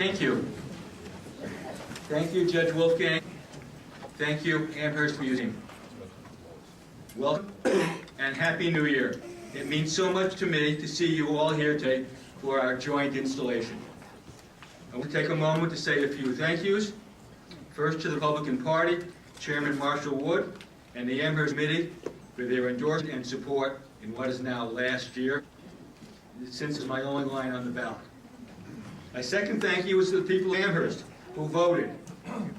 Thank you. Thank you, Judge Wolfgang. Thank you, Amherst Museum. Welcome and Happy New Year. It means so much to me to see you all here today for our joint installation. I want to take a moment to say a few thank yous. First to the Republican Party, Chairman Marshall Wood, and the Amherst Committee for their endorsement and support in what is now last year, since it's my only line on the ballot. My second thank you is to the people of Amherst who voted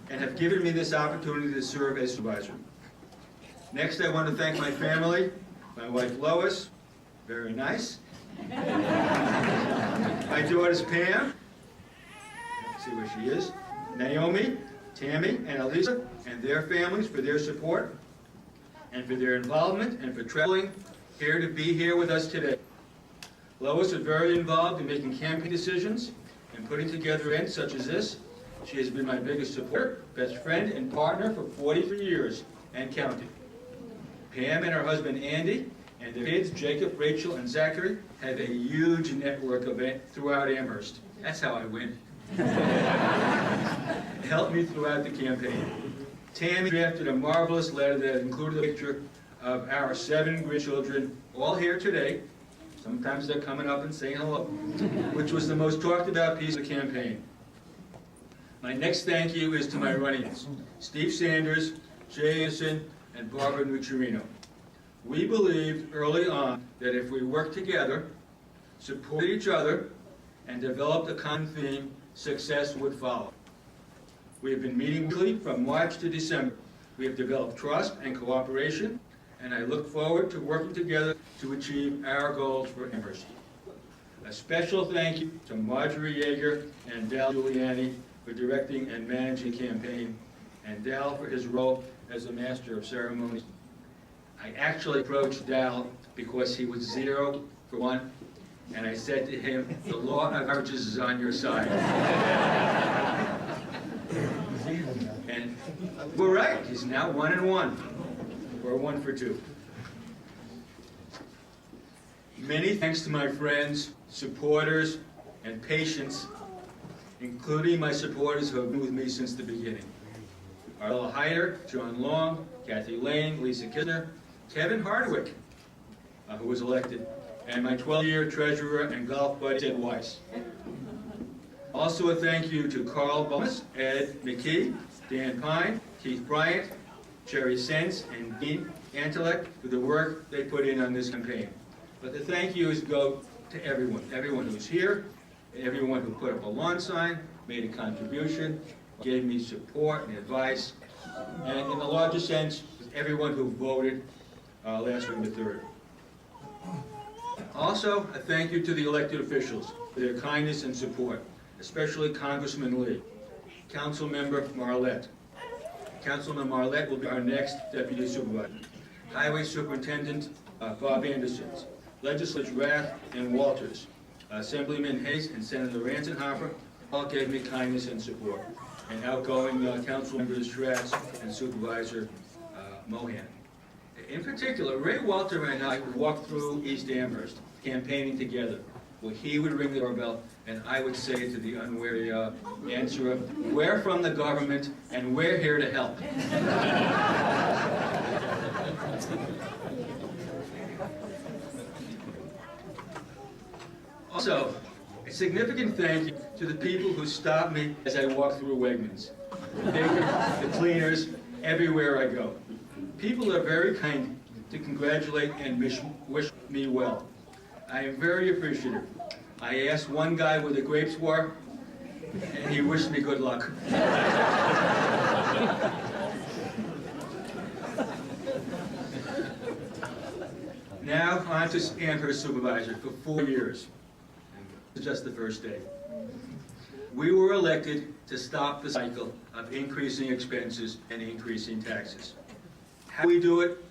and have given me this opportunity to serve as supervisor. Next, I want to thank my family, my wife Lois, very nice, my daughters Pam, let's see where she is, Naomi, Tammy, and Elisa, and their families for their support and for their involvement and for traveling here to be here with us today. Lois is very involved in making campaign decisions and putting together events such as this. She has been my biggest supporter, best friend, and partner for 43 years and counting. Pam and her husband Andy and their kids, Jacob, Rachel, and Zachary, have a huge network event throughout Amherst. That's how I win. Helped me throughout the campaign. Tammy drafted a marvelous letter that included a picture of our 7 grandchildren, all here today. Sometimes they're coming up and saying hello, which was the most talked about piece of the campaign. My next thank you is to my run-ins, Steve Sanders, Jay Anderson, and Barbara Nucciarino. We believed early on that if we worked together, supported each other, and developed a common theme, success would follow. We have been meeting weekly from March to December. We have developed trust and cooperation, and I look forward to working together to achieve our goals for Amherst. A special thank you to Marjorie Yeager and Dal Giuliani for directing and managing the campaign, and Dal for his role as the Master of Ceremonies. I actually approached Dal because he was 0 for 1, and I said to him, the law of averages is on your side. And we're right, he's now 1 and 1, or 1 for 2. Many thanks to my friends, supporters, and patients, including my supporters who have been with me since the beginning. Arla Hyder, John Long, Kathy Lane, Lisa Kisner, Kevin Hardwick, who was elected, and my 12-year treasurer and golf buddy, Ed Weiss. Also a thank you to Carl Bomas, Ed McKee, Dan Pine, Keith Bryant, Jerry Sense, and Dean Antelek for the work they put in on this campaign. But the thank yous go to everyone who's here, everyone who put up a lawn sign, made a contribution, gave me support and advice, and in the larger sense, everyone who voted last November 3rd. Also, a thank you to the elected officials for their kindness and support, especially Congressman Lee, Councilmember Marlette. Councilman Marlette will be our next Deputy Supervisor. Highway Superintendent Bob Anderson, Legislators Rath and Walters, Assemblyman Hayes and Senator Ransenhofer all gave me kindness and support, and outgoing Council Members Schratz and Supervisor Mohan. In particular, Ray Walter and I would walk through East Amherst, campaigning together, where he would ring the doorbell and I would say to the unwary answerer, "We're from the government and we're here to help." Also, a significant thank you to the people who stop me as I walk through Wegmans, the bakers, the cleaners, everywhere I go. People are very kind to congratulate and wish me well. I am very appreciative. I asked one guy where the grapes were, and he wished me good luck. Now on to Amherst Supervisor for 4 years. This is just the first day. We were elected to stop the cycle of increasing expenses and increasing taxes. How do we do it?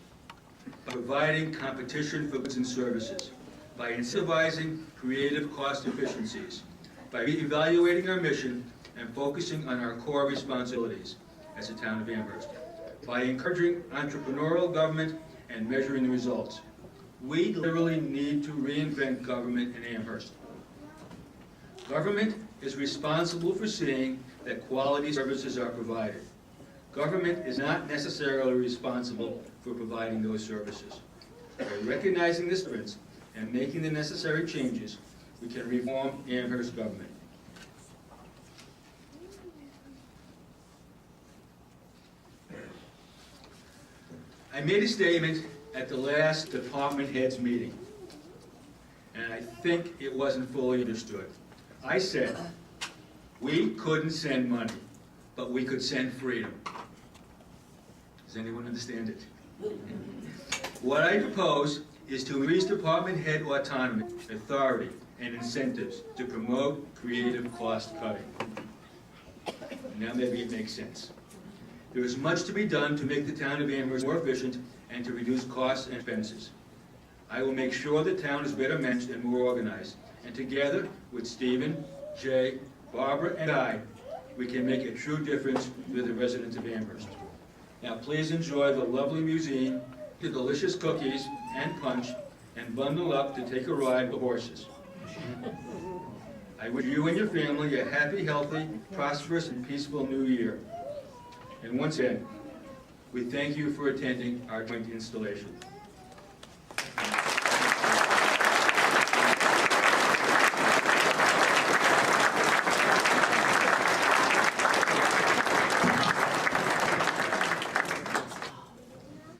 By providing competition for goods and services, by incentivizing creative cost efficiencies, by evaluating our mission and focusing on our core responsibilities as a town of Amherst, by encouraging entrepreneurial government and measuring the results. We literally need to reinvent government in Amherst. Government is responsible for seeing that quality services are provided. Government is not necessarily responsible for providing those services. By recognizing this difference and making the necessary changes, we can reform Amherst government. I made a statement at the last department heads meeting, and I think it wasn't fully understood. I said, we couldn't send money, but we could send freedom. Does anyone understand it? What I propose is to increase department head autonomy, authority, and incentives to promote creative cost cutting. Now maybe it makes sense. There is much to be done to make the town of Amherst more efficient and to reduce costs and expenses. I will make sure the town is better managed and more organized, and together with Stephen, Jay, Barbara, and I, we can make a true difference for the residents of Amherst. Now please enjoy the lovely museum, the delicious cookies and punch, and bundle up to take a ride with horses. I wish you and your family a happy, healthy, prosperous, and peaceful new year. And once again, we thank you for attending our joint installation.